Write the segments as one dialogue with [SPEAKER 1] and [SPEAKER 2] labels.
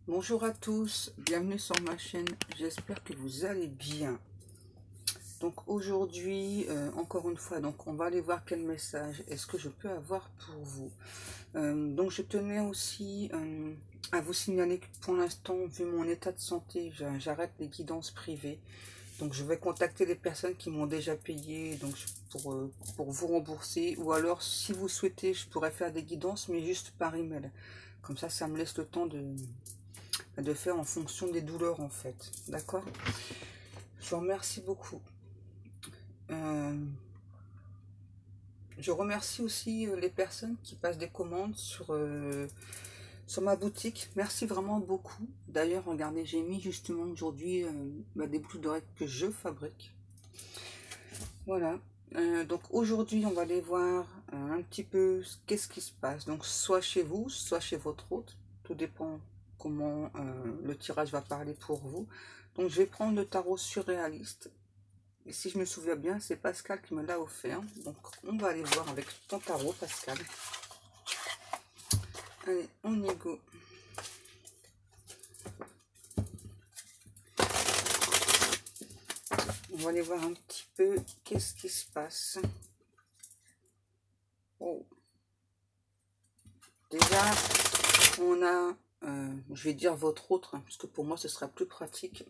[SPEAKER 1] Bonjour à tous, bienvenue sur ma chaîne, j'espère que vous allez bien. Donc aujourd'hui, encore une fois, donc on va aller voir quel message est-ce que je peux avoir pour vous. Donc je tenais aussi à vous signaler que pour l'instant, vu mon état de santé, j'arrête les guidances privées. Donc je vais contacter les personnes qui m'ont déjà payé donc pour vous rembourser. Ou alors si vous souhaitez, je pourrais faire des guidances mais juste par email. Comme ça me laisse le temps de faire en fonction des douleurs en fait. D'accord? Je vous remercie beaucoup. Je remercie aussi les personnes qui passent des commandes sur ma boutique. Merci vraiment beaucoup. D'ailleurs, regardez, j'ai mis justement aujourd'hui des boucles d'oreilles que je fabrique. Voilà. Donc aujourd'hui, on va aller voir un petit peu qu'est-ce qui se passe. Donc soit chez vous, soit chez votre hôte. Tout dépend comment le tirage va parler pour vous. Donc je vais prendre le tarot surréaliste. Et si je me souviens bien, c'est Pascal qui me l'a offert. Donc on va aller voir avec ton tarot, Pascal. Allez, on y go. On va aller voir un petit peu qu'est-ce qui se passe. Oh. Déjà, on a, je vais dire votre autre, hein, parce que pour moi ce sera plus pratique.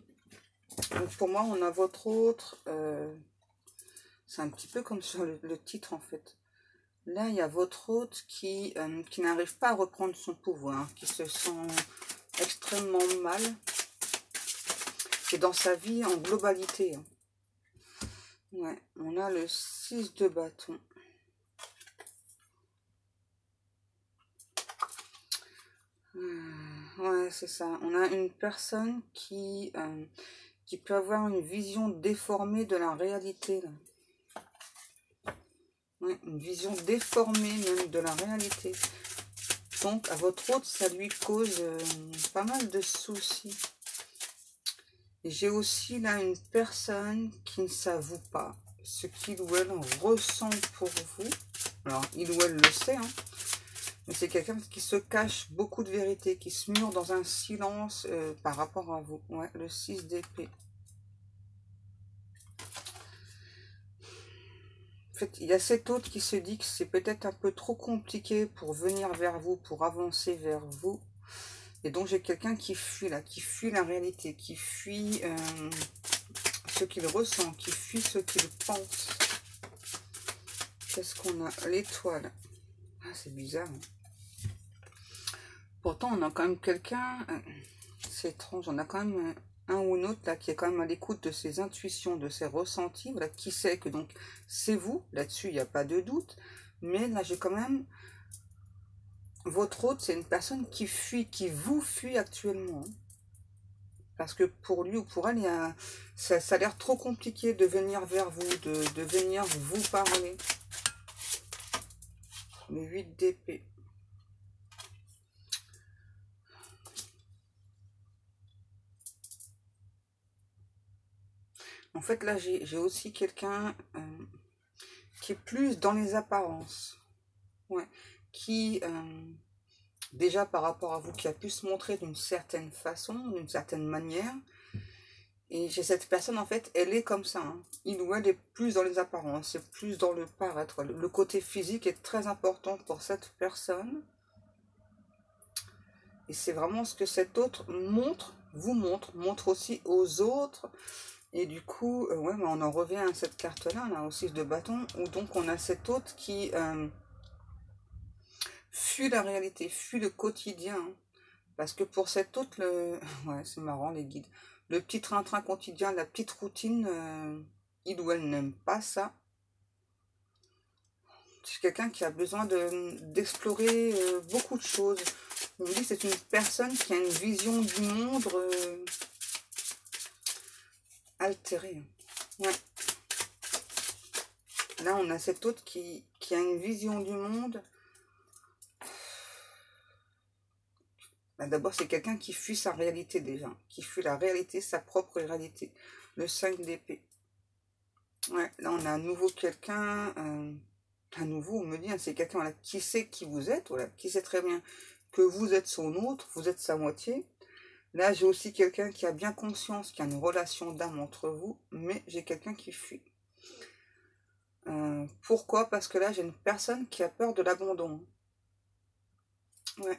[SPEAKER 1] Donc pour moi, on a votre autre. C'est un petit peu comme sur le titre en fait. Là, il y a votre hôte qui n'arrive pas à reprendre son pouvoir, hein, qui se sent extrêmement mal. C'est dans sa vie en globalité. Hein. Ouais, on a le 6 de bâton. Ouais, c'est ça. On a une personne qui peut avoir une vision déformée de la réalité. Là. Ouais, une vision déformée même de la réalité. Donc, à votre hôte, ça lui cause pas mal de soucis. J'ai aussi là une personne qui ne s'avoue pas ce qu'il ou elle ressent pour vous. Alors, il ou elle le sait, hein, mais c'est quelqu'un qui se cache beaucoup de vérité, qui se mure dans un silence par rapport à vous. Ouais, le 6 d'épée. En fait, il y a cet autre qui se dit que c'est peut-être un peu trop compliqué pour venir vers vous, pour avancer vers vous. Et donc, j'ai quelqu'un qui fuit là, qui fuit la réalité, qui fuit ce qu'il ressent, qui fuit ce qu'il pense. Qu'est-ce qu'on a? L'étoile. Ah, c'est bizarre. Hein. Pourtant, on a quand même quelqu'un... c'est étrange. On a quand même un ou une autre là qui est quand même à l'écoute de ses intuitions, de ses ressentis. Voilà, qui sait que donc c'est vous. Là-dessus, il n'y a pas de doute. Mais là, j'ai quand même... Votre autre, c'est une personne qui fuit, qui vous fuit actuellement. Hein. Parce que pour lui ou pour elle, ça a l'air trop compliqué de venir vers vous, de venir vous parler. Le 8 d'épée. En fait, là, j'ai aussi quelqu'un qui est plus dans les apparences. Ouais. Qui, déjà par rapport à vous, qui a pu se montrer d'une certaine façon, d'une certaine manière. Et j'ai cette personne, en fait, elle est comme ça. Hein. Il ou elle est plus dans les apparences, c'est plus dans le paraître. Le côté physique est très important pour cette personne. Et c'est vraiment ce que cet autre montre, vous montre aussi aux autres. Et du coup, ouais, on en revient à cette carte-là, là, au 6 de bâton, où donc on a cet autre qui fuit la réalité, fuit le quotidien. Hein. Parce que pour cet autre, ouais, c'est marrant les guides, le petit train-train quotidien, la petite routine, il ou elle n'aime pas ça. C'est quelqu'un qui a besoin d'explorer beaucoup de choses. On me dit que c'est une personne qui a une vision du monde altérée. Ouais. Là, on a cet autre qui a une vision du monde. D'abord, c'est quelqu'un qui fuit sa réalité déjà. Qui fuit la réalité, sa propre réalité. Le 5 d'épée. Ouais, là, on a à nouveau quelqu'un... à nouveau, on me dit, hein, c'est quelqu'un qui sait qui vous êtes. Voilà, qui sait très bien que vous êtes son autre, vous êtes sa moitié. Là, j'ai aussi quelqu'un qui a bien conscience qu'il y a une relation d'âme entre vous, mais j'ai quelqu'un qui fuit. Pourquoi? Parce que là, j'ai une personne qui a peur de l'abandon. Ouais.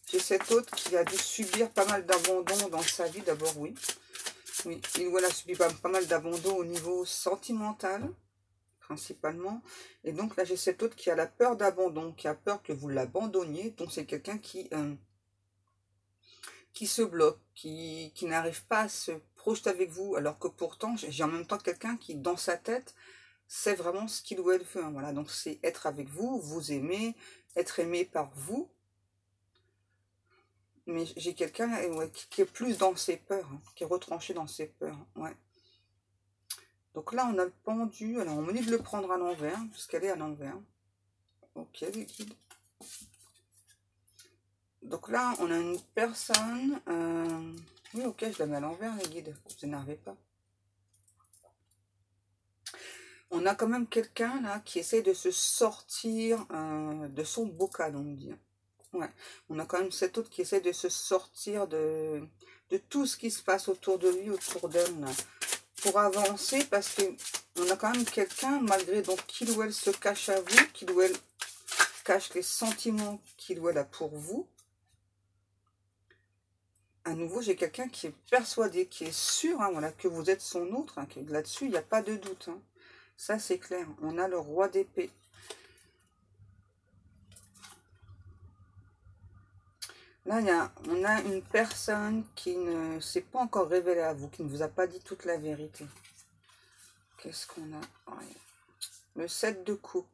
[SPEAKER 1] J'ai cet autre qui a dû subir pas mal d'abandon dans sa vie, d'abord, oui. Oui, il ou elle a subi pas mal d'abandon au niveau sentimental, principalement. Et donc là, j'ai cet autre qui a la peur d'abandon, qui a peur que vous l'abandonniez. Donc c'est quelqu'un qui se bloque, qui n'arrive pas à se projeter avec vous, alors que pourtant, j'ai en même temps quelqu'un qui, dans sa tête, sait vraiment ce qu'il ou elle veut. Hein, voilà, donc c'est être avec vous, vous aimer, être aimé par vous. Mais j'ai quelqu'un ouais, qui est plus dans ses peurs, hein, qui est retranché dans ses peurs. Hein, ouais. Donc là, on a le pendu. Alors, on me dit de le prendre à l'envers, puisqu'elle est à l'envers. Ok, les guides. Donc là, on a une personne. Oui, ok, je la mets à l'envers, les guides. Ne vous énervez pas. On a quand même quelqu'un là qui essaie de se sortir de son bocal, on me dit. Ouais. On a quand même cet autre qui essaie de se sortir de tout ce qui se passe autour de lui, autour d'elle, pour avancer, parce que on a quand même quelqu'un, malgré donc qu'il ou elle se cache à vous, qu'il ou elle cache les sentiments qu'il ou elle a pour vous. À nouveau, j'ai quelqu'un qui est persuadé, qui est sûr, hein, voilà, que vous êtes son autre. Hein, là-dessus, il n'y a pas de doute. Hein. Ça, c'est clair. On a le roi d'épée. Là, on a une personne qui ne s'est pas encore révélée à vous, qui ne vous a pas dit toute la vérité. Qu'est-ce qu'on a? Le 7 de coupe.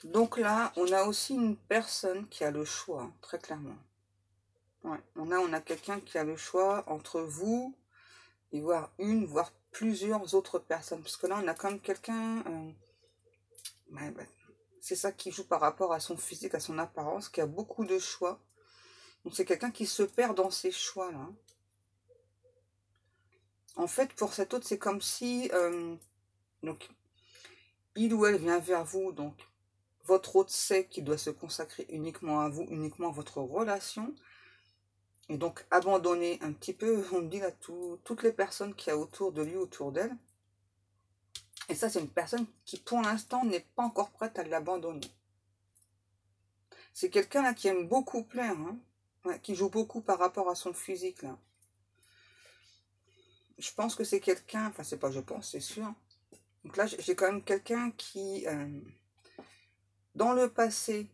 [SPEAKER 1] Donc là, on a aussi une personne qui a le choix, hein, très clairement. Ouais, on a quelqu'un qui a le choix entre vous et voire plusieurs autres personnes. Parce que là, on a quand même quelqu'un... c'est ça qui joue par rapport à son physique, à son apparence, qui a beaucoup de choix. Donc c'est quelqu'un qui se perd dans ses choix, là. En fait, pour cet autre, c'est comme si... donc, il ou elle vient vers vous, donc votre autre sait qu'il doit se consacrer uniquement à vous, uniquement à votre relation. Et donc, abandonner un petit peu, on me dit là, toutes les personnes qu'il y a autour de lui, autour d'elle. Et ça, c'est une personne qui, pour l'instant, n'est pas encore prête à l'abandonner. C'est quelqu'un là qui aime beaucoup plaire, hein, ouais, qui joue beaucoup par rapport à son physique, là. Je pense que c'est quelqu'un, enfin, c'est pas je pense, c'est sûr. Donc là, j'ai quand même quelqu'un qui, dans le passé,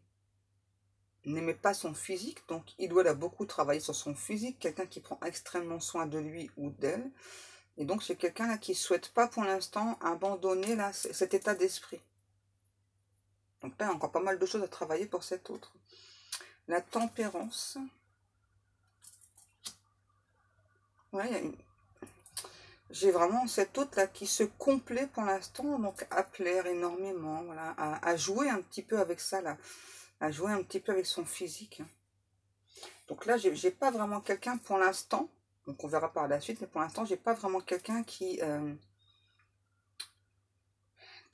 [SPEAKER 1] n'aimait pas son physique, donc il doit beaucoup travailler sur son physique, quelqu'un qui prend extrêmement soin de lui ou d'elle. Et donc, c'est quelqu'un là qui ne souhaite pas pour l'instant abandonner là, cet état d'esprit. Donc là, il y a encore pas mal de choses à travailler pour cet autre. La tempérance. Ouais, j'ai vraiment cet autre là qui se complaît pour l'instant, donc à plaire énormément, voilà, à jouer un petit peu avec ça là, à jouer un petit peu avec son physique. Donc là, j'ai pas vraiment quelqu'un pour l'instant, donc on verra par la suite, mais pour l'instant, j'ai pas vraiment quelqu'un qui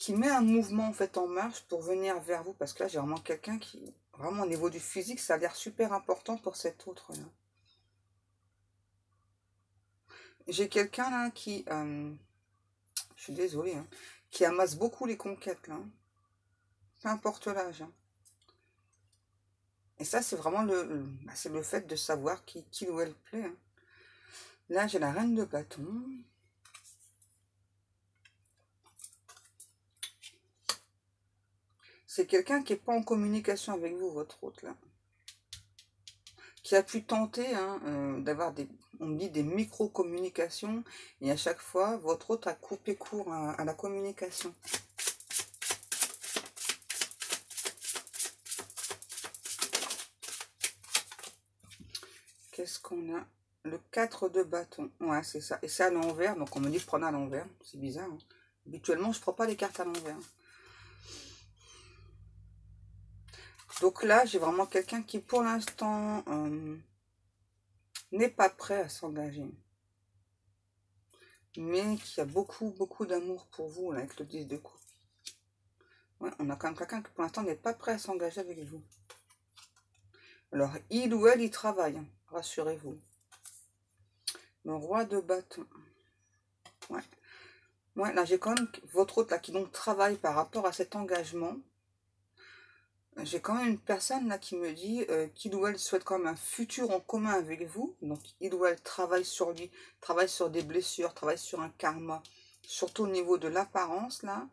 [SPEAKER 1] met un mouvement en fait en marche pour venir vers vous, parce que là, j'ai vraiment quelqu'un qui, vraiment au niveau du physique, ça a l'air super important pour cet autre là. J'ai quelqu'un là qui, je suis désolée, hein, qui amasse beaucoup les conquêtes là, peu importe l'âge. Hein. Et ça, c'est vraiment c'est le fait de savoir qui ou elle plaît. Hein. Là, j'ai la reine de bâton. C'est quelqu'un qui n'est pas en communication avec vous, votre autre, là. Qui a pu tenter hein, d'avoir on me dit des micro-communications, et à chaque fois, votre autre a coupé court à la communication. Qu'est-ce qu'on a? Le 4 de bâton. Ouais, c'est ça. Et c'est à l'envers, donc on me dit de prendre à l'envers. C'est bizarre. Hein. Habituellement, je ne prends pas les cartes à l'envers. Donc là, j'ai vraiment quelqu'un qui, pour l'instant, n'est pas prêt à s'engager. Mais qui a beaucoup, beaucoup d'amour pour vous, là, avec le 10 de coupe. Ouais, on a quand même quelqu'un qui, pour l'instant, n'est pas prêt à s'engager avec vous. Alors, il ou elle, il travaille, hein, rassurez-vous. Le roi de bâton. Ouais. Ouais, là, j'ai quand même votre hôte, là, qui donc travaille par rapport à cet engagement. J'ai quand même une personne, là, qui me dit qu'il ou elle souhaite quand même un futur en commun avec vous. Donc, il ou elle travaille sur lui, travaille sur des blessures, travaille sur un karma. Surtout au niveau de l'apparence, là.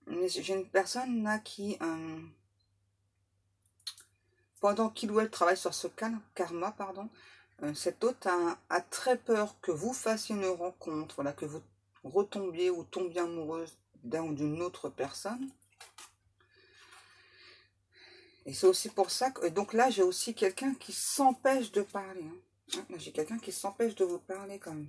[SPEAKER 1] Mais j'ai une personne, là, qui... pendant qu'il ou elle travaille sur ce karma, pardon, cet hôte a très peur que vous fassiez une rencontre, voilà, que vous retombiez ou tombiez amoureuse d'un ou d'une autre personne. Et c'est aussi pour ça que... Donc là, j'ai aussi quelqu'un qui s'empêche de parler. Hein. J'ai quelqu'un qui s'empêche de vous parler quand même.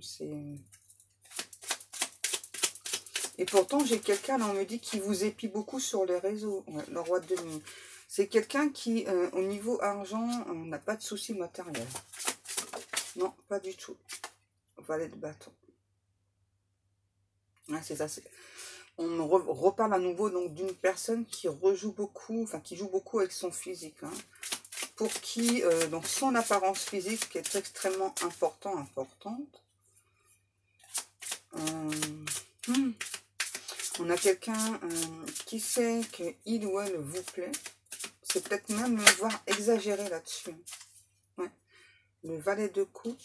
[SPEAKER 1] Et pourtant, j'ai quelqu'un, là, on me dit, qui vous épie beaucoup sur les réseaux. Ouais, le roi de denier. C'est quelqu'un qui, au niveau argent, n'a pas de soucis matériels. Non, pas du tout. Valet de bâton. Ouais, c'est ça. On me reparle à nouveau donc d'une personne qui rejoue beaucoup, enfin qui joue beaucoup avec son physique. Hein, pour qui, donc son apparence physique est extrêmement importante. On a quelqu'un qui sait qu'il ou elle vous plaît. C'est peut-être même voir exagérer là-dessus. Ouais. Le valet de coupe.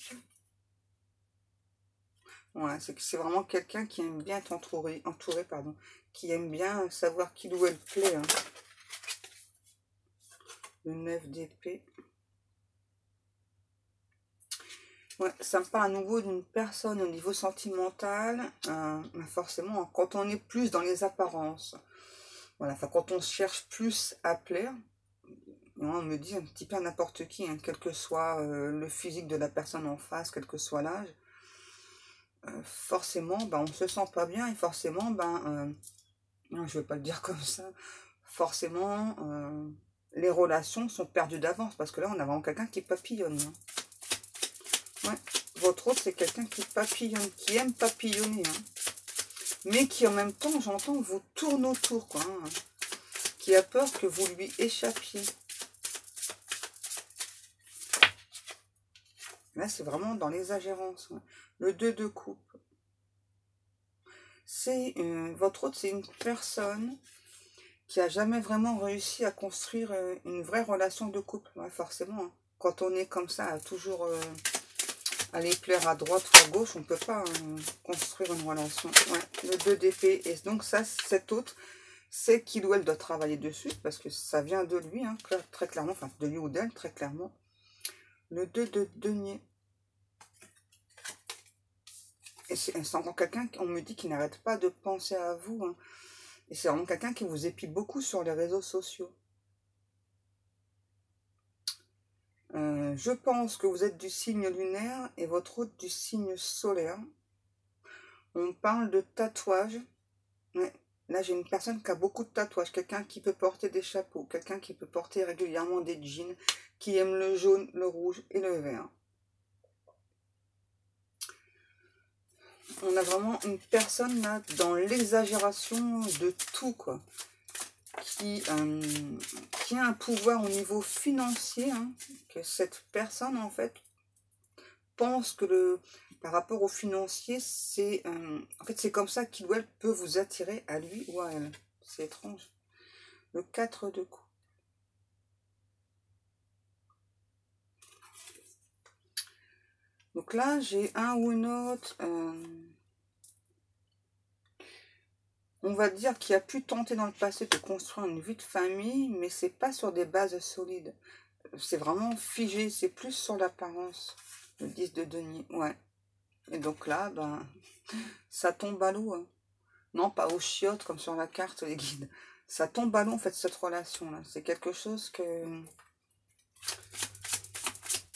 [SPEAKER 1] Ouais, c'est vraiment quelqu'un qui aime bien être entouré, pardon, qui aime bien savoir qu'il ou elle plaît. Hein. Le 9 d'épée. Ouais, ça me parle à nouveau d'une personne au niveau sentimental. Forcément, quand on est plus dans les apparences, voilà, enfin, quand on cherche plus à plaire, on me dit un petit peu à n'importe qui, hein, quel que soit le physique de la personne en face, quel que soit l'âge, forcément, ben, on se sent pas bien et forcément, ben, non, je vais pas le dire comme ça, forcément, les relations sont perdues d'avance parce que là, on a vraiment quelqu'un qui papillonne. Hein. Ouais. Votre autre, c'est quelqu'un qui papillonne, qui aime papillonner, hein, mais qui en même temps, j'entends, vous tourne autour, quoi, hein, qui a peur que vous lui échappiez. Là, c'est vraiment dans l'exagérance. Ouais. Le 2 de coupe. C'est votre autre, c'est une personne qui a jamais vraiment réussi à construire une vraie relation de couple. Ouais, forcément, hein. Quand on est comme ça, à toujours aller plaire à droite ou à gauche, on ne peut pas construire une relation. Ouais, le 2 d'épée. Et donc ça, cet autre, c'est qu'il ou elle doit travailler dessus, parce que ça vient de lui, hein, très clairement, enfin de lui ou d'elle, très clairement. Le 2 de denier. Et c'est encore quelqu'un, on me dit, qui n'arrête pas de penser à vous. Hein. Et c'est vraiment quelqu'un qui vous épie beaucoup sur les réseaux sociaux. Je pense que vous êtes du signe lunaire et votre autre du signe solaire. On parle de tatouage. Ouais. Là, j'ai une personne qui a beaucoup de tatouages. Quelqu'un qui peut porter des chapeaux. Quelqu'un qui peut porter régulièrement des jeans. Qui aime le jaune, le rouge et le vert. On a vraiment une personne là dans l'exagération de tout, quoi. Qui a un pouvoir au niveau financier, hein, que cette personne, en fait, pense que par rapport au financier, c'est en fait, c'est comme ça qu'il ou elle peut vous attirer à lui ou à elle. C'est étrange. Le 4 de coups. Donc là, j'ai un ou une autre... on va dire qu'il a pu tenter dans le passé de construire une vie de famille, mais c'est pas sur des bases solides. C'est vraiment figé, c'est plus sur l'apparence. Le 10 de denier, ouais. Et donc là, ben, ça tombe à l'eau. Hein. Non, pas aux chiottes comme sur la carte, les guides. Ça tombe à l'eau, en fait, cette relation-là. C'est quelque chose que...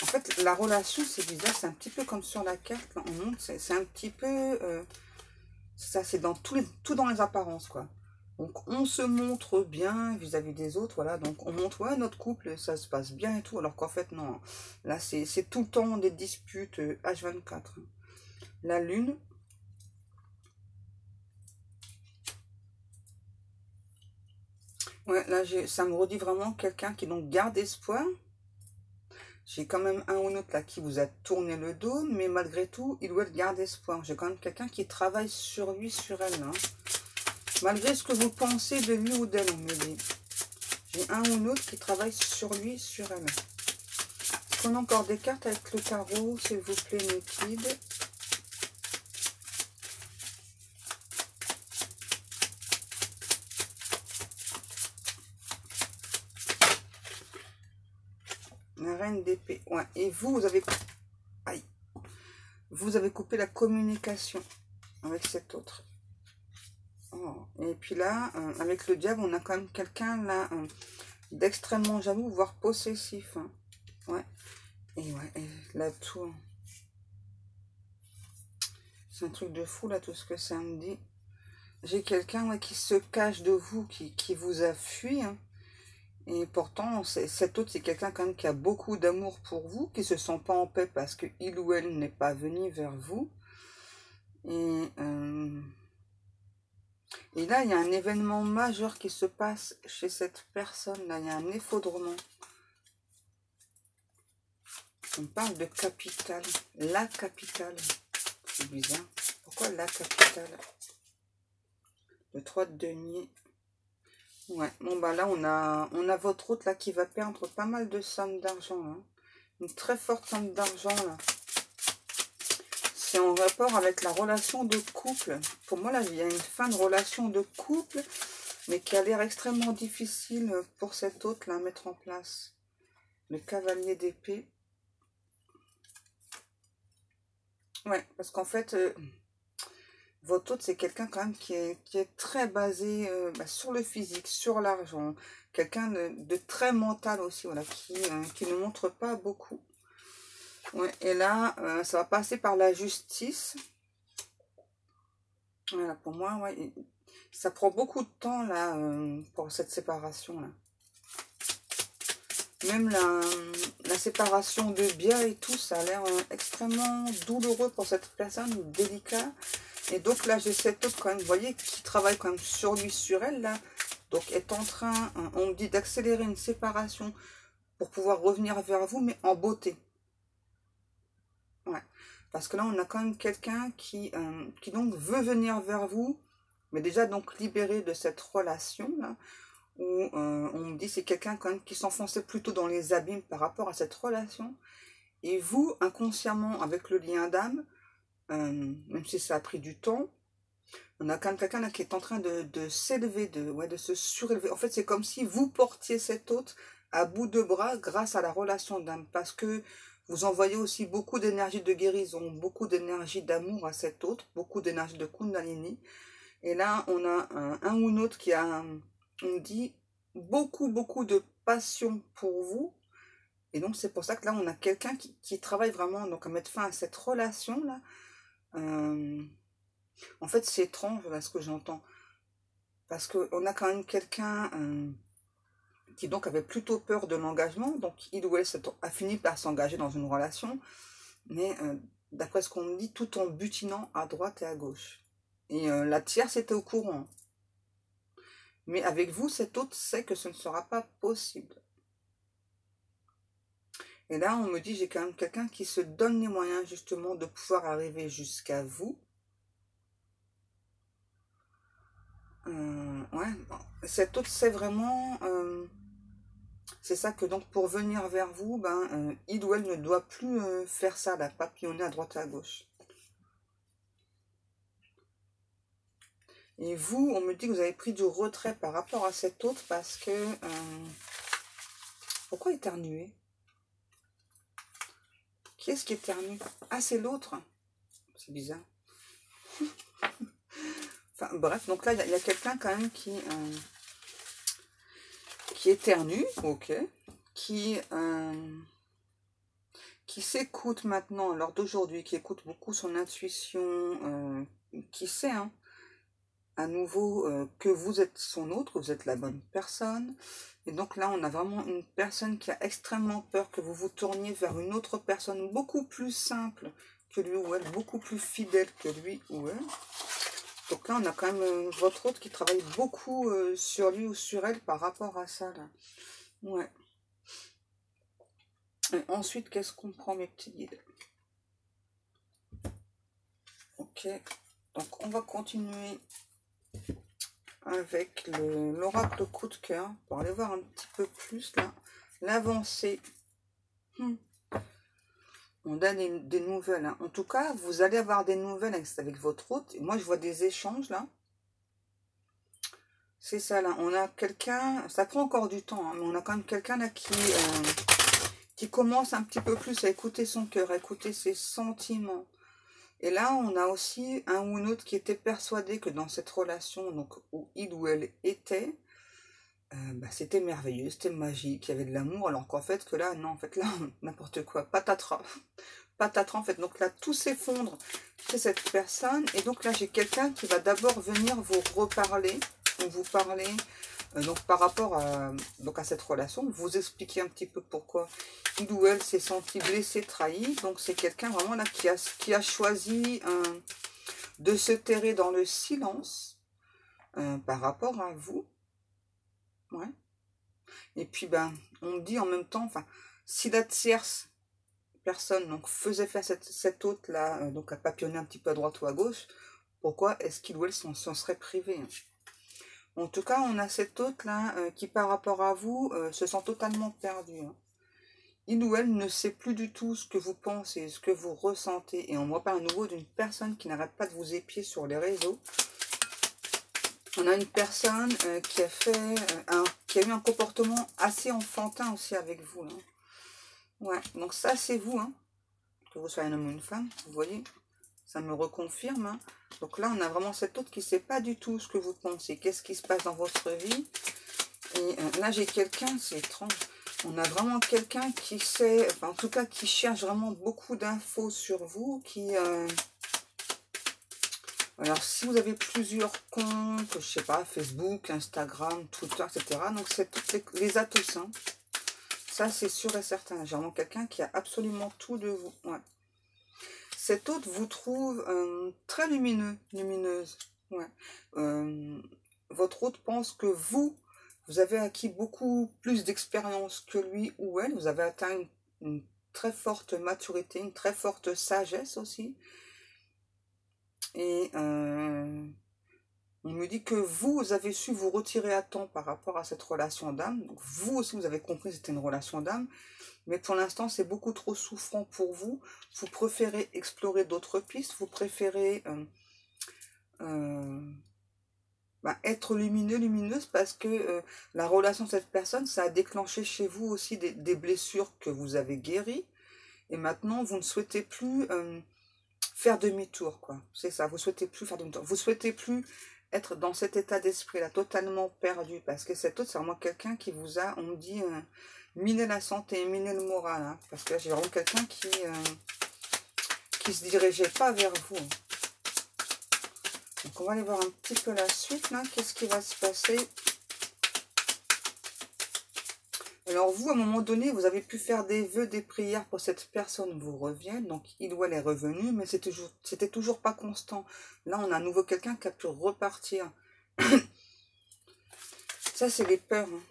[SPEAKER 1] En fait, la relation, c'est bizarre, c'est un petit peu comme sur la carte. Là, on montre, c'est un petit peu... ça, c'est dans tout dans les apparences, quoi. Donc, on se montre bien vis-à-vis des autres, voilà. Donc, on montre, ouais, notre couple, ça se passe bien et tout. Alors qu'en fait, non. Là, c'est tout le temps des disputes H24. La lune. Ouais, là, ça me redit vraiment quelqu'un qui donc garde espoir. J'ai quand même un ou l'autre là qui vous a tourné le dos, mais malgré tout, il ou elle garde espoir. J'ai quand même quelqu'un qui travaille sur lui, sur elle. Hein. Malgré ce que vous pensez de lui ou d'elle, on me dit. J'ai un ou l'autre qui travaille sur lui, sur elle. Prenons encore des cartes avec le tarot, s'il vous plaît, mes guides. La reine d'épée. Ouais. Et vous, vous avez... Aïe. Vous avez coupé la communication avec cet autre. Oh. Et puis là, avec le diable, on a quand même quelqu'un là d'extrêmement jaloux, voire possessif. Hein. Ouais. Et ouais, et là tout. C'est un truc de fou là, tout ce que ça me dit. J'ai quelqu'un qui se cache de vous, qui vous a fui. Hein. Et pourtant, cet autre, c'est quelqu'un quand même qui a beaucoup d'amour pour vous, qui se sent pas en paix parce que il ou elle n'est pas venu vers vous. Et là, il y a un événement majeur qui se passe chez cette personne-là. Il y a un effondrement. On parle de capitale. La capitale. C'est bizarre. Pourquoi la capitale? Le 3 de denier. Ouais, bon bah là on a votre autre là qui va perdre pas mal de sommes d'argent. Hein. Une très forte somme d'argent là. C'est en rapport avec la relation de couple. Pour moi là il y a une fin de relation de couple, mais qui a l'air extrêmement difficile pour cet autre là à mettre en place. Le cavalier d'épée. Ouais, parce qu'en fait... votre autre, c'est quelqu'un quand même qui est très basé sur le physique, sur l'argent. Quelqu'un de très mental aussi, voilà, qui ne montre pas beaucoup. Ouais, et là, ça va passer par la justice. Voilà, pour moi, ouais, ça prend beaucoup de temps là pour cette séparation-là. Même la séparation de biens et tout, ça a l'air extrêmement douloureux pour cette personne, délicat. Et donc là, j'ai cette autre quand même, vous voyez, qui travaille quand même sur lui, sur elle, là. Donc, est en train, on me dit d'accélérer une séparation pour pouvoir revenir vers vous, mais en beauté. Ouais. Parce que là, on a quand même quelqu'un qui donc veut venir vers vous, mais déjà donc libéré de cette relation-là, où on me dit c'est quelqu'un quand même qui s'enfonçait plutôt dans les abîmes par rapport à cette relation. Et vous, inconsciemment, avec le lien d'âme, même si ça a pris du temps, on a quand même quelqu'un qui est en train de s'élever, de se surélever. En fait, c'est comme si vous portiez cet hôte à bout de bras grâce à la relation d'âme. Parce que vous envoyez aussi beaucoup d'énergie de guérison, beaucoup d'énergie d'amour à cet autre, beaucoup d'énergie de Kundalini. Et là, on a un ou une autre qui a, on dit, beaucoup de passion pour vous. Et donc, c'est pour ça que là, on a quelqu'un qui travaille vraiment donc, à mettre fin à cette relation-là. En fait, c'est étrange, là, ce que j'entends. Parce qu'on a quand même quelqu'un qui donc avait plutôt peur de l'engagement. Donc, il ou elle a fini par s'engager dans une relation. Mais d'après ce qu'on me dit, tout en butinant à droite et à gauche. Et la tierce était au courant. Mais avec vous, cet autre sait que ce ne sera pas possible. Et là, on me dit, j'ai quand même quelqu'un qui se donne les moyens, justement, de pouvoir arriver jusqu'à vous. Ouais, cet autre sait vraiment... c'est ça que donc, pour venir vers vous, il ou elle ne doit plus faire ça, là, papillonner à droite et à gauche. Et vous, on me dit que vous avez pris du retrait par rapport à cet autre parce que... pourquoi éternuer? Qui est-ce qui éternue? Ah, c'est l'autre. C'est bizarre. Enfin, bref, donc là, il y a quelqu'un quand même qui éternue, ok, qui s'écoute maintenant, lors d'aujourd'hui, qui écoute beaucoup son intuition, qui sait, hein, à nouveau, que vous êtes son autre, que vous êtes la bonne personne. Et donc là, on a vraiment une personne qui a extrêmement peur que vous vous tourniez vers une autre personne beaucoup plus simple que lui ou elle, beaucoup plus fidèle que lui ou elle. Donc là, on a quand même votre autre qui travaille beaucoup sur lui ou sur elle par rapport à ça, là. Ouais. Et ensuite, qu'est-ce qu'on prend, mes petits guides? Ok, donc on va continuer avec l'oracle coup de cœur pour aller voir un petit peu plus là l'avancée. On a des nouvelles, hein. En tout cas, vous allez avoir des nouvelles avec votre hôte. Moi, je vois des échanges là. C'est ça là. On a quelqu'un, ça prend encore du temps, hein, mais on a quand même quelqu'un là qui commence un petit peu plus à écouter son cœur, à écouter ses sentiments. Et là, on a aussi un ou une autre qui était persuadé que dans cette relation, donc où il ou elle était, c'était merveilleux, c'était magique, il y avait de l'amour, alors qu'en fait, que là, non, en fait, là, n'importe quoi, patatras, patatras, en fait, donc là, tout s'effondre chez cette personne, et donc là, j'ai quelqu'un qui va d'abord venir vous reparler, ou vous parler, donc par rapport à, à cette relation, vous expliquer un petit peu pourquoi il ou elle s'est senti blessé, trahi, donc c'est quelqu'un vraiment là qui a choisi de se terrer dans le silence par rapport à vous, ouais. Et puis, on dit en même temps, enfin, si la tierce personne donc, faisait faire cette hôte-là, donc à papillonner un petit peu à droite ou à gauche, pourquoi est-ce qu'il ou elle s'en serait privé, hein? En tout cas, on a cette hôte-là qui, par rapport à vous, se sent totalement perdu, hein. Il ou elle ne sait plus du tout ce que vous pensez, ce que vous ressentez. Et on voit pas à nouveau d'une personne qui n'arrête pas de vous épier sur les réseaux. On a une personne qui a fait qui a eu un comportement assez enfantin aussi avec vous, hein. Ouais, donc ça c'est vous, hein, que vous soyez un homme ou une femme, vous voyez, ça me reconfirme, hein. Donc là on a vraiment cette autre qui ne sait pas du tout ce que vous pensez, qu'est-ce qui se passe dans votre vie. Et là j'ai quelqu'un, c'est étrange, on a vraiment quelqu'un qui sait, enfin, en tout cas qui cherche vraiment beaucoup d'infos sur vous, qui... alors, si vous avez plusieurs comptes, je sais pas, Facebook, Instagram, Twitter, etc., donc c'est toutes les a tous, hein. Ça, c'est sûr et certain. J'ai vraiment quelqu'un qui a absolument tout de vous. Ouais. Cet autre vous trouve très lumineuse. Ouais. Votre autre pense que vous avez acquis beaucoup plus d'expérience que lui ou elle. Vous avez atteint une très forte maturité, une très forte sagesse aussi. Et on me dit que vous avez su vous retirer à temps par rapport à cette relation d'âme. Vous aussi, vous avez compris que c'était une relation d'âme. Mais pour l'instant, c'est beaucoup trop souffrant pour vous. Vous préférez explorer d'autres pistes. Vous préférez être lumineuse parce que la relation de cette personne, ça a déclenché chez vous aussi des blessures que vous avez guéries. Et maintenant, vous ne souhaitez plus faire demi-tour, quoi. C'est ça, vous souhaitez plus faire demi-tour. Vous souhaitez plus être dans cet état d'esprit-là, totalement perdu. Parce que cet autre, c'est vraiment quelqu'un qui vous a, on me dit... miner la santé, miner le moral, hein, parce que là j'ai vraiment quelqu'un qui se dirigeait pas vers vous, hein. Donc on va aller voir un petit peu la suite là, qu'est-ce qui va se passer. Alors vous, à un moment donné, vous avez pu faire des vœux, des prières pour cette personne vous revienne, donc il ou elle est revenu, mais c'était toujours pas constant. Là on a à nouveau quelqu'un qui a pu repartir. Ça c'est les peurs, hein.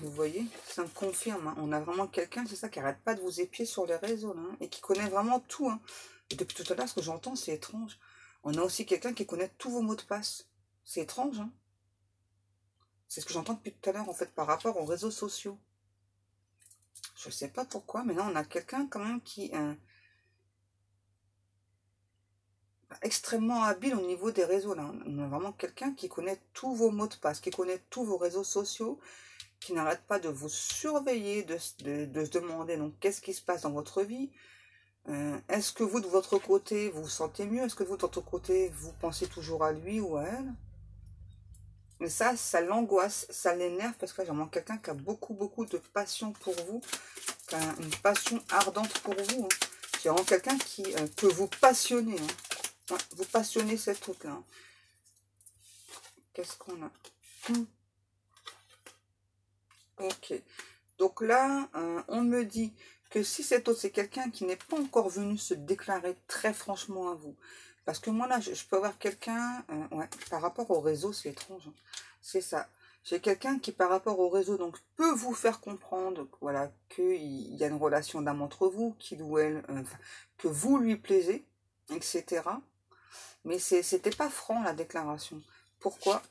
[SPEAKER 1] Vous voyez, ça me confirme, hein. On a vraiment quelqu'un, c'est ça, qui arrête pas de vous épier sur les réseaux, là, hein, et qui connaît vraiment tout, hein. Et depuis tout à l'heure, ce que j'entends, c'est étrange. On a aussi quelqu'un qui connaît tous vos mots de passe. C'est étrange, hein. C'est ce que j'entends depuis tout à l'heure, en fait, par rapport aux réseaux sociaux. Je sais pas pourquoi, mais là, on a quelqu'un quand même qui est extrêmement habile au niveau des réseaux, là. On a vraiment quelqu'un qui connaît tous vos mots de passe, qui connaît tous vos réseaux sociaux, qui n'arrête pas de vous surveiller, de se demander donc qu'est-ce qui se passe dans votre vie. Est-ce que vous, de votre côté, vous vous sentez mieux? Est-ce que vous, de votre côté, vous pensez toujours à lui ou à elle? Mais ça l'angoisse, ça l'énerve, parce que là, j'ai vraiment quelqu'un qui a beaucoup, beaucoup de passion pour vous, qui a une passion ardente pour vous, hein. J'ai vraiment quelqu'un qui peut vous passionner, hein. Ouais, vous passionnez cette truc-là, hein. Qu'est-ce qu'on a? Ok. Donc là, on me dit que si cet autre, c'est quelqu'un qui n'est pas encore venu se déclarer très franchement à vous. Parce que moi, là, je peux avoir quelqu'un, ouais, par rapport au réseau, c'est étrange, hein. C'est ça. J'ai quelqu'un qui, par rapport au réseau, donc peut vous faire comprendre, voilà, qu'il y a une relation d'âme entre vous, qu'il ou elle, enfin, que vous lui plaisez, etc. Mais c'était pas franc, la déclaration. Pourquoi?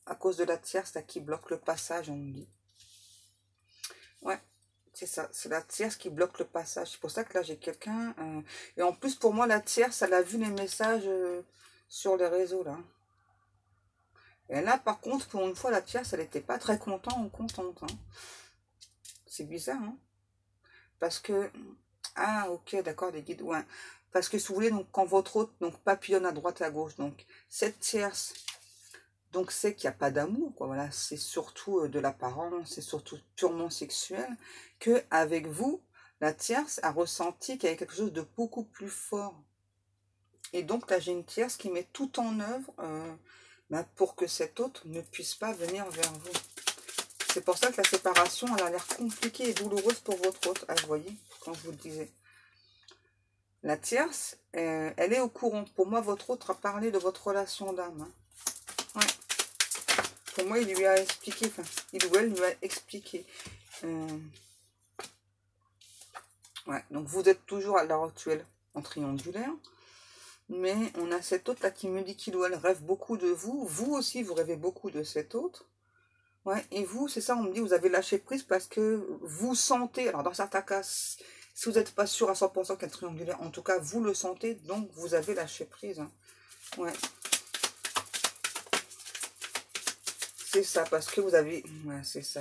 [SPEAKER 1] À cause de la tierce, là, qui bloque le passage, on me dit. Ouais, c'est ça. C'est la tierce qui bloque le passage. C'est pour ça que là, j'ai quelqu'un... et en plus, pour moi, la tierce, elle a vu les messages sur les réseaux, là. Et là, par contre, pour une fois, la tierce, elle n'était pas très contente ou contente. Hein. C'est bizarre, hein. Parce que... Ah, ok, d'accord, les guides, ouais. Parce que si vous voulez, donc, quand votre hôte donc, papillonne à droite et à gauche, donc cette tierce, donc c'est qu'il n'y a pas d'amour, quoi. Voilà, c'est surtout de l'apparence, c'est surtout purement sexuel, que avec vous, la tierce a ressenti qu'il y avait quelque chose de beaucoup plus fort. Et donc là, j'ai une tierce qui met tout en œuvre pour que cet hôte ne puisse pas venir vers vous. C'est pour ça que la séparation, elle a l'air compliquée et douloureuse pour votre hôte. Ah, vous voyez, quand je vous le disais. La tierce, elle est au courant. Pour moi, votre hôte a parlé de votre relation d'âme. Hein. Ouais. Pour moi, il lui a expliqué, enfin, il ou elle lui a expliqué. Ouais, donc vous êtes toujours à l'heure actuelle en triangulaire. Mais on a cet autre là qui me dit qu'il ou elle rêve beaucoup de vous. Vous aussi, vous rêvez beaucoup de cet autre. Ouais, et vous, c'est ça, on me dit, vous avez lâché prise parce que vous sentez, alors dans certains cas, si vous n'êtes pas sûr à 100% qu'elle est triangulaire, en tout cas, vous le sentez, donc vous avez lâché prise. Hein. Ouais. C'est ça, parce que vous avez, ouais, c'est ça.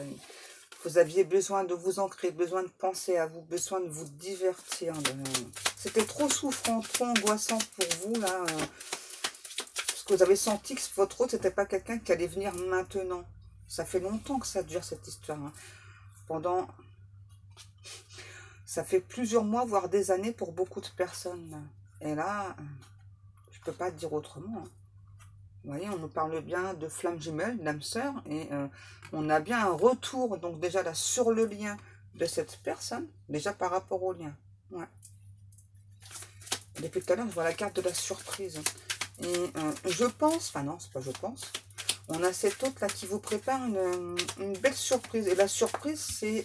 [SPEAKER 1] Vous aviez besoin de vous ancrer, besoin de penser à vous, besoin de vous divertir. C'était trop souffrant, trop angoissant pour vous, là. Parce que vous avez senti que votre hôte, c'était pas quelqu'un qui allait venir maintenant. Ça fait longtemps que ça dure, cette histoire. Hein. Ça fait plusieurs mois, voire des années pour beaucoup de personnes. Et là, je peux pas dire autrement. Hein. Vous voyez, on nous parle bien de flamme jumelle, d'âme sœur, et on a bien un retour, donc déjà là, sur le lien de cette personne, déjà par rapport au lien. Ouais. Depuis tout à l'heure, je vois la carte de la surprise. Et je pense, enfin non, c'est pas je pense, on a cet autre là qui vous prépare une belle surprise. Et la surprise, c'est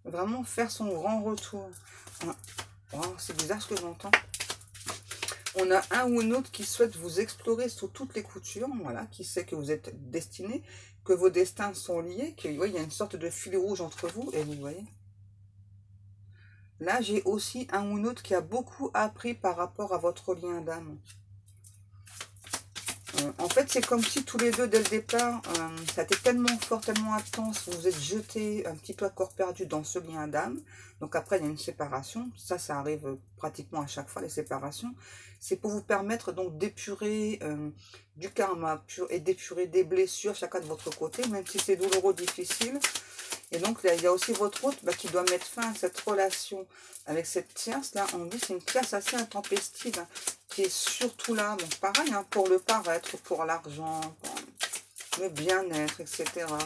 [SPEAKER 1] vraiment faire son grand retour. Oh, c'est bizarre ce que j'entends. On a un ou une autre qui souhaite vous explorer sous toutes les coutures, voilà, qui sait que vous êtes destiné, que vos destins sont liés, qu'il y a une sorte de fil rouge entre vous, et vous voyez. Là, j'ai aussi un ou une autre qui a beaucoup appris par rapport à votre lien d'âme. En fait, c'est comme si tous les deux, dès le départ, ça a été tellement fort, tellement intense, vous vous êtes jetés un petit peu à corps perdu dans ce lien d'âme. Donc après, il y a une séparation. Ça arrive pratiquement à chaque fois, les séparations. C'est pour vous permettre donc d'épurer du karma et d'épurer des blessures, chacun de votre côté, même si c'est douloureux, difficile. Et donc, là, il y a aussi votre hôte qui doit mettre fin à cette relation avec cette tierce-là. On dit que c'est une tierce assez intempestive, hein, qui est surtout là, bon, pareil, hein, pour le paraître, pour l'argent, le bien-être, etc. Quoi.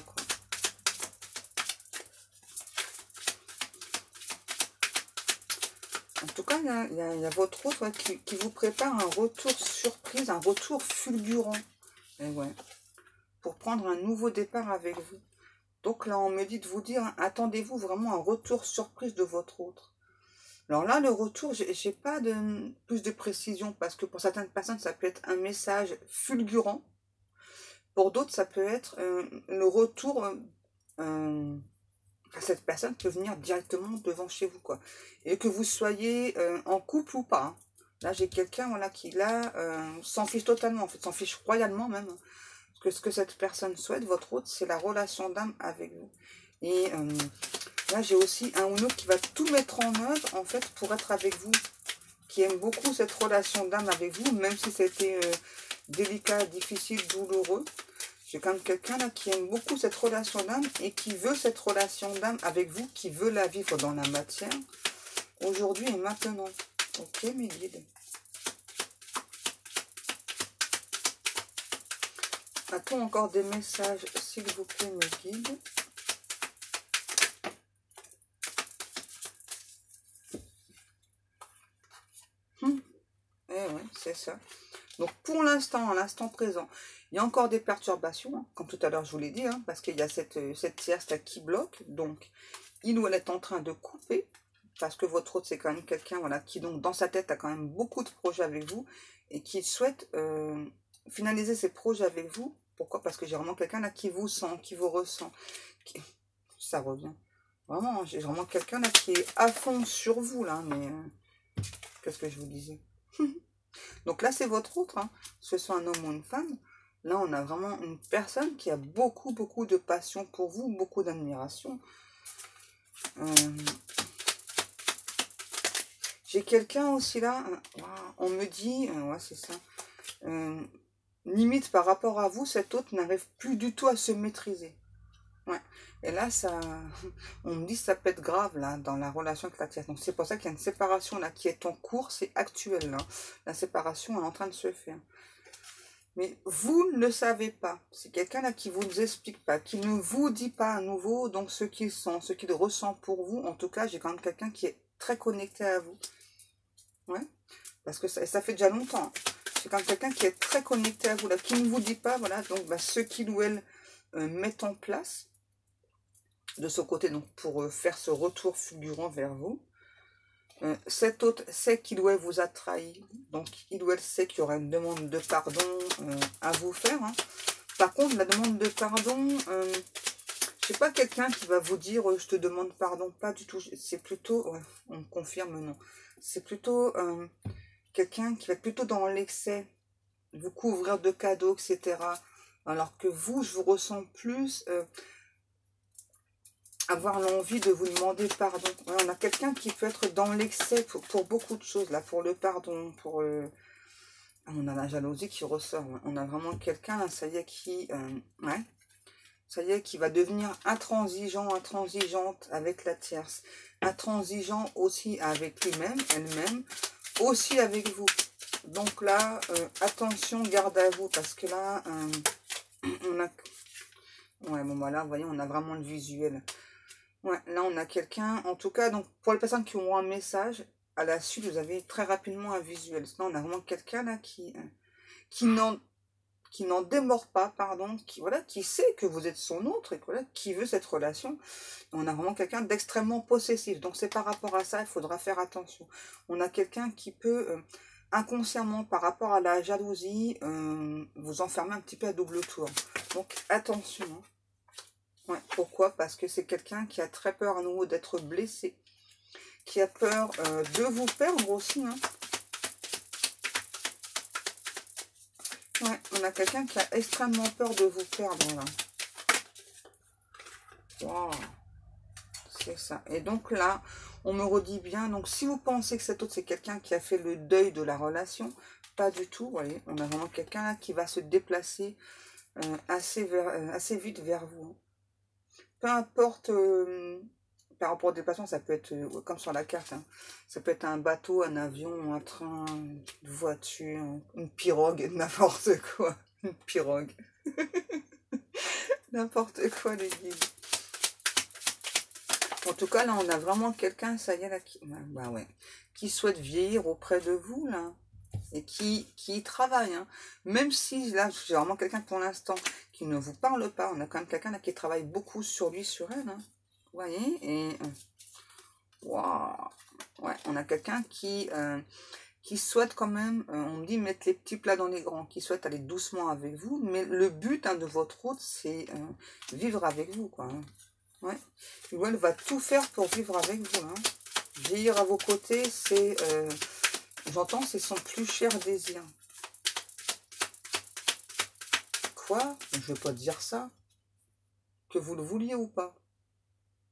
[SPEAKER 1] En tout cas, il y a votre hôte qui vous prépare un retour surprise, un retour fulgurant. Et ouais, pour prendre un nouveau départ avec vous. Donc là, on me dit de vous dire, hein, attendez-vous vraiment un retour surprise de votre autre. Alors là, le retour, j'ai pas plus de précision, parce que pour certaines personnes, ça peut être un message fulgurant. Pour d'autres, ça peut être le retour, cette personne peut venir directement devant chez vous, quoi. Et que vous soyez en couple ou pas. Hein. Là, j'ai quelqu'un voilà, qui, là, s'en fiche totalement, en fait, s'en fiche royalement même. Hein. Que ce que cette personne souhaite, votre hôte, c'est la relation d'âme avec vous. Et là, j'ai aussi un ou une autre qui va tout mettre en œuvre, en fait, pour être avec vous, qui aime beaucoup cette relation d'âme avec vous, même si c'était délicat, difficile, douloureux. J'ai quand même quelqu'un là qui aime beaucoup cette relation d'âme et qui veut cette relation d'âme avec vous, qui veut la vivre dans la matière, aujourd'hui et maintenant. Ok, mes guides. A-t-on encore des messages, s'il vous plaît, mes guides? Eh ouais, c'est ça. Donc pour l'instant, à l'instant présent, il y a encore des perturbations, hein, comme tout à l'heure je vous l'ai dit, hein, parce qu'il y a cette tierce là qui bloque. Donc il ou elle est en train de couper, parce que votre autre c'est quand même quelqu'un, voilà, qui donc dans sa tête a quand même beaucoup de projets avec vous, et qui souhaite finaliser ses projets avec vous. Pourquoi? Parce que j'ai vraiment quelqu'un là qui vous sent, qui vous ressent. Ça revient. Vraiment, j'ai vraiment quelqu'un là qui est à fond sur vous, là, mais... qu'est-ce que je vous disais? Donc là, c'est votre autre, hein, que ce soit un homme ou une femme. Là, on a vraiment une personne qui a beaucoup, beaucoup de passion pour vous, beaucoup d'admiration. J'ai quelqu'un aussi là, on me dit, ouais, c'est ça, limite par rapport à vous, cet autre n'arrive plus du tout à se maîtriser. Ouais. Et là, ça, on me dit que ça peut être grave là dans la relation avec la tierce. Donc c'est pour ça qu'il y a une séparation là qui est en cours, c'est actuel là. La séparation est en train de se faire. Mais vous ne le savez pas. C'est quelqu'un là qui vous explique pas, qui ne vous dit pas à nouveau donc ce qu'il sent, ce qu'il ressent pour vous. En tout cas, j'ai quand même quelqu'un qui est très connecté à vous. Ouais. Parce que ça fait déjà longtemps. C'est quand même quelqu'un qui est très connecté à vous là, qui ne vous dit pas, voilà, donc bah, ce qu'il ou elle met en place de ce côté, donc pour faire ce retour fulgurant vers vous. Cet autre sait qu'il ou elle vous a trahi, donc il ou elle sait qu'il y aura une demande de pardon à vous faire. Hein. Par contre, la demande de pardon, c'est pas quelqu'un qui va vous dire je te demande pardon, pas du tout. C'est plutôt, ouais, on me confirme non. C'est plutôt quelqu'un qui va être plutôt dans l'excès, vous couvrir de cadeaux, etc. Alors que vous, je vous ressens plus avoir l'envie de vous demander pardon. Ouais, on a quelqu'un qui peut être dans l'excès pour beaucoup de choses, là, pour le pardon, pour... on a la jalousie qui ressort. Ouais. On a vraiment quelqu'un, là, ça y est, qui... ouais, ça y est, qui va devenir intransigeant, intransigeante avec la tierce. Intransigeant aussi avec lui-même, elle-même, aussi avec vous. Donc là, attention, garde à vous, parce que là, on a... Ouais, bon, voilà, vous voyez, on a vraiment le visuel. Ouais, là, on a quelqu'un, en tout cas, donc, pour les personnes qui ont un message, à la suite, vous avez très rapidement un visuel. Sinon, on a vraiment quelqu'un, là, qui n'en démord pas, pardon, qui, voilà, qui sait que vous êtes son autre, et voilà, qui veut cette relation. On a vraiment quelqu'un d'extrêmement possessif. Donc, c'est par rapport à ça, il faudra faire attention. On a quelqu'un qui peut... inconsciemment, par rapport à la jalousie, vous enfermer un petit peu à double tour. Donc, attention. Hein. Ouais, pourquoi? Parce que c'est quelqu'un qui a très peur à nouveau d'être blessé, qui a peur de vous perdre aussi. Hein. Ouais, on a quelqu'un qui a extrêmement peur de vous perdre. Là. Wow. C'est ça. Et donc là, on me redit bien, donc si vous pensez que cet autre c'est quelqu'un qui a fait le deuil de la relation, pas du tout, vous voyez, on a vraiment quelqu'un là qui va se déplacer assez vite vers vous. Peu importe, par rapport au déplacement, ça peut être, comme sur la carte, hein, ça peut être un bateau, un avion, un train, une voiture, une pirogue, n'importe quoi. Une pirogue. N'importe quoi, les guides. En tout cas, là, on a vraiment quelqu'un, ça y est, là, bah ouais, qui souhaite vieillir auprès de vous, là, et qui y travaille. Hein. Même si, là, j'ai vraiment quelqu'un pour l'instant qui ne vous parle pas, on a quand même quelqu'un là qui travaille beaucoup sur lui, sur elle. Hein. Vous voyez? Et, wow. Ouais, on a quelqu'un qui souhaite quand même, on me dit, mettre les petits plats dans les grands, qui souhaite aller doucement avec vous, mais le but hein, de votre route, c'est vivre avec vous, quoi. Hein. Ouais. Et elle va tout faire pour vivre avec vous. Hein. Vieillir à vos côtés, c'est, j'entends, c'est son plus cher désir. Quoi? Je ne veux pas dire ça. Que vous le vouliez ou pas.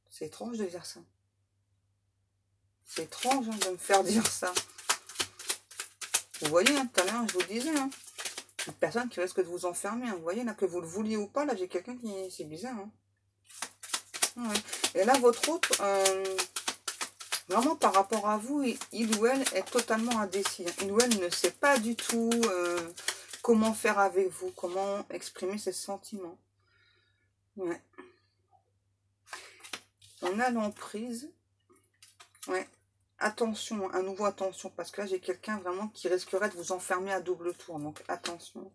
[SPEAKER 1] C'est étrange de dire ça. C'est étrange hein, de me faire dire ça. Vous voyez, hein, tout à l'heure, je vous le disais, hein, une personne qui risque de vous enfermer. Hein, vous voyez, là, que vous le vouliez ou pas, là, j'ai quelqu'un qui... C'est bizarre. Hein. Ouais. Et là, votre autre, vraiment par rapport à vous, il ou elle est totalement indécis. Il ou elle ne sait pas du tout comment faire avec vous, comment exprimer ses sentiments. Ouais. On a l'emprise. Ouais. attention, à nouveau attention, parce que là j'ai quelqu'un vraiment qui risquerait de vous enfermer à double tour, donc attention.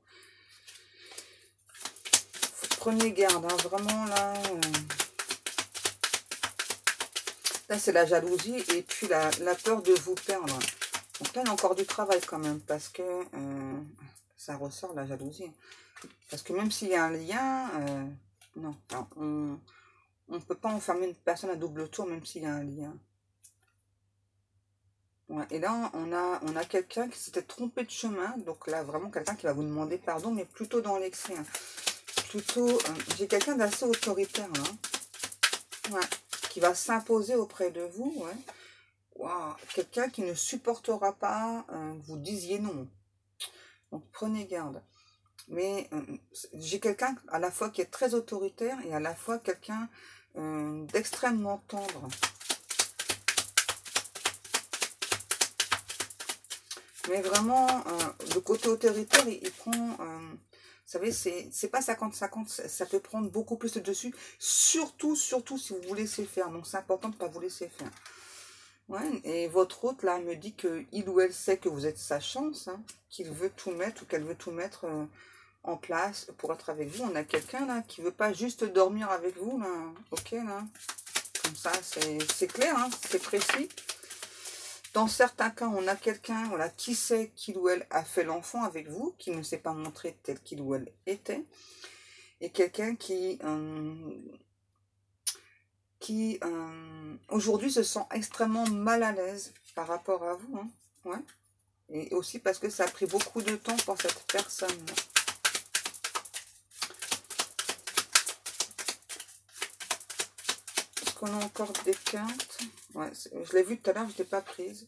[SPEAKER 1] Prenez garde, hein, vraiment là. Là c'est la jalousie et puis la peur de vous perdre. Donc là il y a encore du travail quand même, parce que ça ressort la jalousie. Parce que même s'il y a un lien, non, on ne peut pas enfermer une personne à double tour même s'il y a un lien. Ouais, et là, on a quelqu'un qui s'était trompé de chemin. Donc là, vraiment quelqu'un qui va vous demander pardon, mais plutôt dans l'excès. Hein. Plutôt, j'ai quelqu'un d'assez autoritaire, là. Ouais, qui va s'imposer auprès de vous. Ouais. Wow, quelqu'un qui ne supportera pas que vous disiez non. Donc prenez garde. Mais j'ai quelqu'un à la fois qui est très autoritaire et à la fois quelqu'un d'extrêmement tendre. Mais vraiment, le côté autoritaire, il prend, vous savez, c'est pas 50-50, ça peut prendre beaucoup plus de dessus, surtout si vous vous laissez faire. Donc c'est important de ne pas vous laisser faire. Ouais, et votre hôte, là, me dit que il ou elle sait que vous êtes sa chance, hein, qu'il veut tout mettre ou qu'elle veut tout mettre en place pour être avec vous. On a quelqu'un, là, qui veut pas juste dormir avec vous, là, ok, là. Comme ça, c'est clair, hein, c'est précis. Dans certains cas, on a quelqu'un, voilà, qui sait qu'il ou elle a fait l'enfant avec vous, qui ne s'est pas montré tel qu'il ou elle était, et quelqu'un qui aujourd'hui se sent extrêmement mal à l'aise par rapport à vous, hein, ouais, et aussi parce que ça a pris beaucoup de temps pour cette personne. Est-ce qu'on a encore des cartes? Ouais, je l'ai vu tout à l'heure, je ne l'ai pas prise.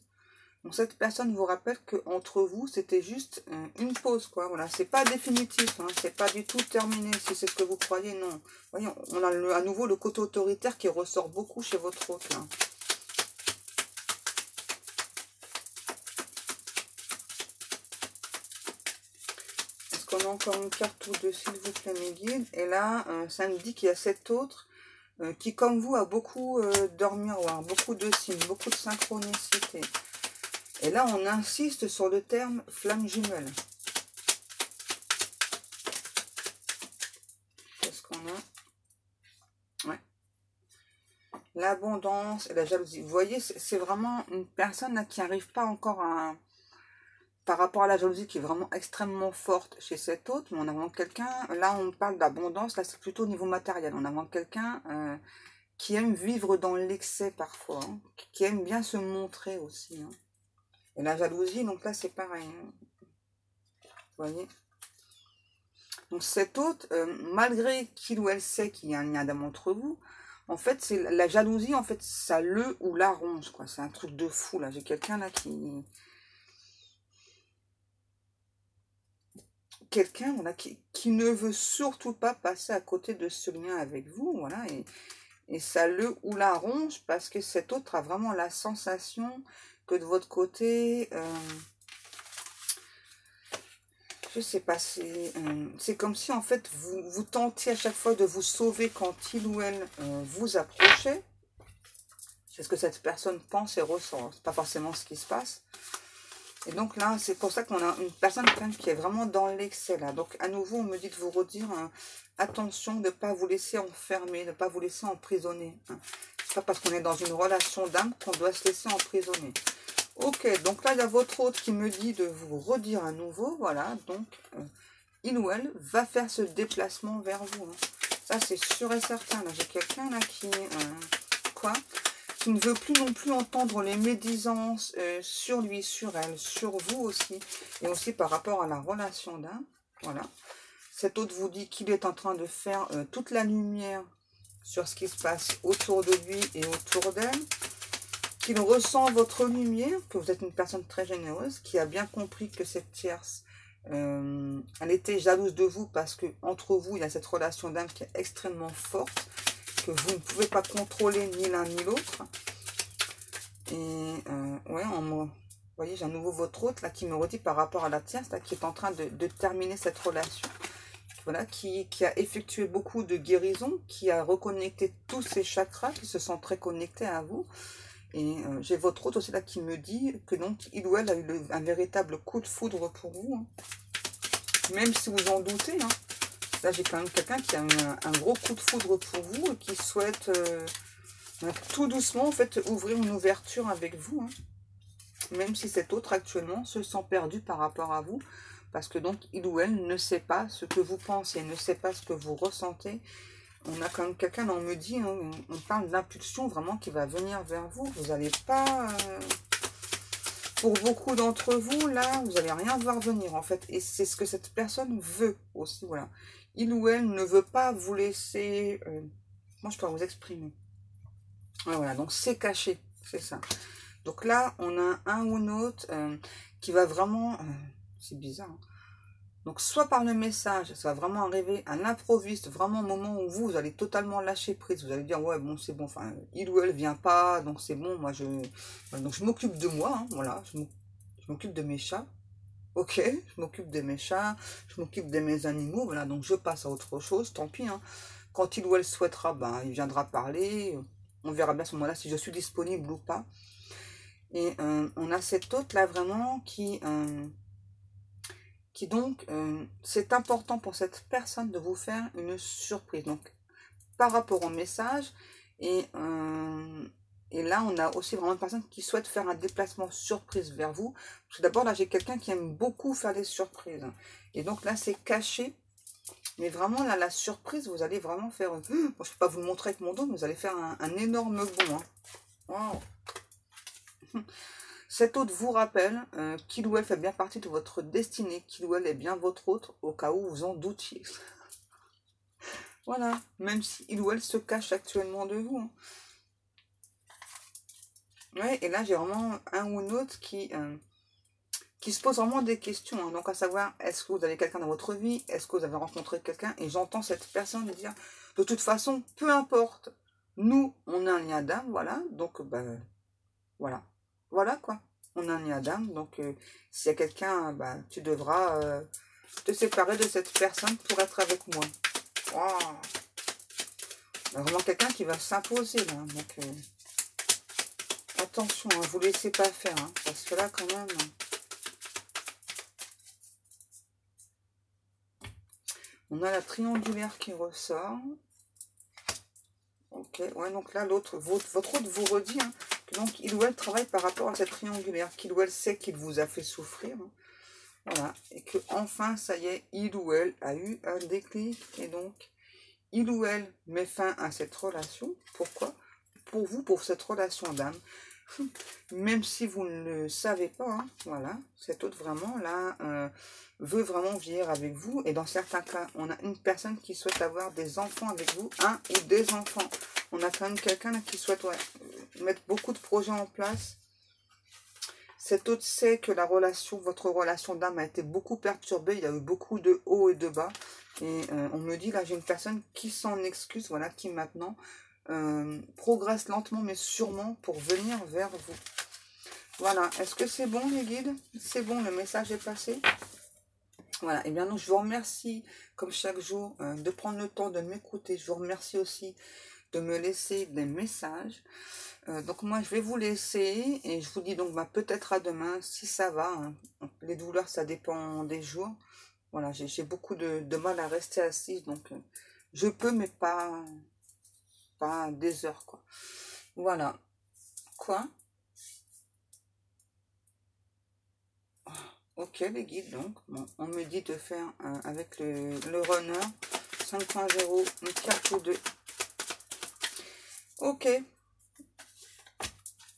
[SPEAKER 1] Donc cette personne vous rappelle que entre vous, c'était juste une pause, quoi. Voilà, c'est pas définitif, hein, c'est pas du tout terminé. Si c'est ce que vous croyez, non. Vous voyez, on a à nouveau le côté autoritaire qui ressort beaucoup chez votre hôte, là. Est-ce qu'on a encore une carte ou deux, s'il vous plaît, mes guides? Et là, ça me dit qu'il y a cet autre qui, comme vous, a beaucoup d'or miroir, beaucoup de signes, beaucoup de synchronicité. Et là, on insiste sur le terme flamme jumelle. Qu'est-ce qu'on a? Ouais. L'abondance et la jalousie. Vous voyez, c'est vraiment une personne là, qui n'arrive pas encore à... Par rapport à la jalousie qui est vraiment extrêmement forte chez cet autre, mais on a vraiment quelqu'un... Là, on parle d'abondance, là, c'est plutôt au niveau matériel. On a vraiment quelqu'un qui aime vivre dans l'excès parfois, hein, qui aime bien se montrer aussi, hein. Et la jalousie, donc là, c'est pareil. Hein. Vous voyez? Donc cet autre, malgré qu'il ou elle sait qu'il y a un lien d'âme entre vous, en fait, c'est la jalousie, en fait, ça le ou la ronge, quoi. C'est un truc de fou, là. J'ai quelqu'un, là, qui... Quelqu'un, voilà, qui ne veut surtout pas passer à côté de ce lien avec vous, voilà. Et ça le ou la ronge, parce que cet autre a vraiment la sensation que de votre côté... je sais pas, c'est comme si en fait vous tentiez à chaque fois de vous sauver quand il ou elle vous approchez. C'est ce que cette personne pense et ressent. C'est pas forcément ce qui se passe. Et donc là, c'est pour ça qu'on a une personne qui est vraiment dans l'excès là. Donc à nouveau, on me dit de vous redire attention de ne pas vous laisser enfermer, de ne pas vous laisser emprisonner. Hein. C'est pas parce qu'on est dans une relation d'âme qu'on doit se laisser emprisonner. Ok, donc là, il y a votre hôte qui me dit de vous redire à nouveau, voilà, donc il ou elle va faire ce déplacement vers vous. Hein. Ça, c'est sûr et certain. Là, j'ai quelqu'un là qui, qui ne veut plus non plus entendre les médisances sur lui, sur elle, sur vous aussi, et aussi par rapport à la relation d'âme. Voilà. Cet hôte vous dit qu'il est en train de faire toute la lumière sur ce qui se passe autour de lui et autour d'elle. Qu'il ressent votre lumière, que vous êtes une personne très généreuse, qui a bien compris que cette tierce, elle était jalouse de vous parce que entre vous, il y a cette relation d'âme qui est extrêmement forte, que vous ne pouvez pas contrôler ni l'un ni l'autre. Et ouais, vous voyez, j'ai à nouveau votre hôte là qui me redit par rapport à la tierce, là, qui est en train de terminer cette relation. Voilà, qui a effectué beaucoup de guérisons, qui a reconnecté tous ses chakras, qui se sont très connectés à vous. Et j'ai votre hôte aussi là qui me dit que donc il ou elle a eu un véritable coup de foudre pour vous, hein. Même si vous en doutez, hein. Là j'ai quand même quelqu'un qui a un gros coup de foudre pour vous et qui souhaite tout doucement en fait ouvrir une ouverture avec vous, hein. Même si cet autre actuellement se sent perdu par rapport à vous, parce que donc il ou elle ne sait pas ce que vous pensez, ne sait pas ce que vous ressentez. On a quand même quelqu'un, on me dit, hein, on parle d'impulsion vraiment qui va venir vers vous. Vous n'allez pas, pour beaucoup d'entre vous, là, vous n'allez rien voir venir en fait. Et c'est ce que cette personne veut aussi, voilà. Il ou elle ne veut pas vous laisser, moi je peux vous exprimer. Ouais, voilà, donc c'est caché, c'est ça. Donc là, on a un ou un autre qui va vraiment, c'est bizarre, hein. Donc, soit par le message, ça va vraiment arriver à l'improviste, vraiment au moment où vous allez totalement lâcher prise. Vous allez dire, ouais, bon, c'est bon, enfin, il ou elle vient pas, donc c'est bon, moi, donc je m'occupe de moi, hein, voilà, je m'occupe de mes chats, ok, je m'occupe de mes chats, je m'occupe de mes animaux, voilà, donc je passe à autre chose, tant pis, hein. Quand il ou elle souhaitera, ben, il viendra parler, on verra bien à ce moment-là si je suis disponible ou pas. Et on a cet autre-là, vraiment, qui donc, c'est important pour cette personne de vous faire une surprise. Donc, par rapport au message, et là, on a aussi vraiment une personne qui souhaite faire un déplacement surprise vers vous. Parce que d'abord, là, j'ai quelqu'un qui aime beaucoup faire des surprises. Et donc là, c'est caché. Mais vraiment, là, la surprise, vous allez vraiment faire... Bon, je ne peux pas vous le montrer avec mon dos, mais vous allez faire un énorme bond, hein. Wow. Cet autre vous rappelle qu'il ou elle fait bien partie de votre destinée, qu'il ou elle est bien votre autre, au cas où vous en doutiez. Voilà, même si il ou elle se cache actuellement de vous, hein. Ouais, et là j'ai vraiment un ou une autre qui se pose vraiment des questions, hein. Donc à savoir, est-ce que vous avez quelqu'un dans votre vie? Est-ce que vous avez rencontré quelqu'un? Et j'entends cette personne dire, de toute façon, peu importe, nous, on a un lien d'âme, voilà, donc ben, voilà. Voilà quoi. On a un lien d'âme, donc s'il y a quelqu'un, bah, tu devras te séparer de cette personne pour être avec moi. Wow. Il y a vraiment quelqu'un qui va s'imposer là. Donc attention, hein, vous ne laissez pas faire, hein, parce que là quand même... On a la triangulaire qui ressort. Ok, ouais, donc là, l'autre, votre autre vous redit, hein, que donc il ou elle travaille par rapport à cette triangulaire, qu'il ou elle sait qu'il vous a fait souffrir, hein. Voilà, et que enfin, ça y est, il ou elle a eu un déclic, et donc, il ou elle met fin à cette relation. Pourquoi? Pour vous, pour cette relation d'âme, même si vous ne le savez pas, hein, voilà, cet autre vraiment, là, veut vraiment vivre avec vous, et dans certains cas, on a une personne qui souhaite avoir des enfants avec vous, un ou des enfants. On a quand même quelqu'un qui souhaite mettre beaucoup de projets en place. Cet autre sait que la relation, votre relation d'âme a été beaucoup perturbée. Il y a eu beaucoup de hauts et de bas. Et on me dit, là, j'ai une personne qui s'en excuse, voilà, qui maintenant progresse lentement mais sûrement pour venir vers vous. Voilà, est-ce que c'est bon les guides? C'est bon, le message est passé? Voilà, et bien donc je vous remercie, comme chaque jour, de prendre le temps de m'écouter. Je vous remercie aussi de me laisser des messages. Donc moi je vais vous laisser et je vous dis donc bah, peut-être à demain si ça va, hein. Les douleurs ça dépend des jours. Voilà, j'ai beaucoup de mal à rester assise, donc je peux mais pas des heures quoi. Voilà. Quoi? Ok les guides, donc bon, on me dit de faire avec le runner 5.0 une carte ou deux. Ok.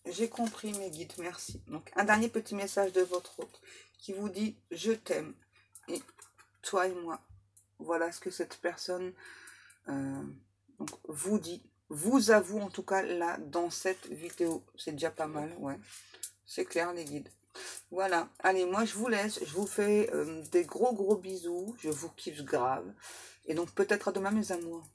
[SPEAKER 1] J'ai compris mes guides, merci. Donc, un dernier petit message de votre hôte qui vous dit « Je t'aime » et « Toi et moi ». Voilà ce que cette personne donc, vous dit, vous avoue en tout cas là dans cette vidéo. C'est déjà pas mal, ouais. C'est clair les guides. Voilà, allez, moi je vous laisse, je vous fais des gros bisous, je vous kiffe grave. Et donc peut-être à demain mes amours.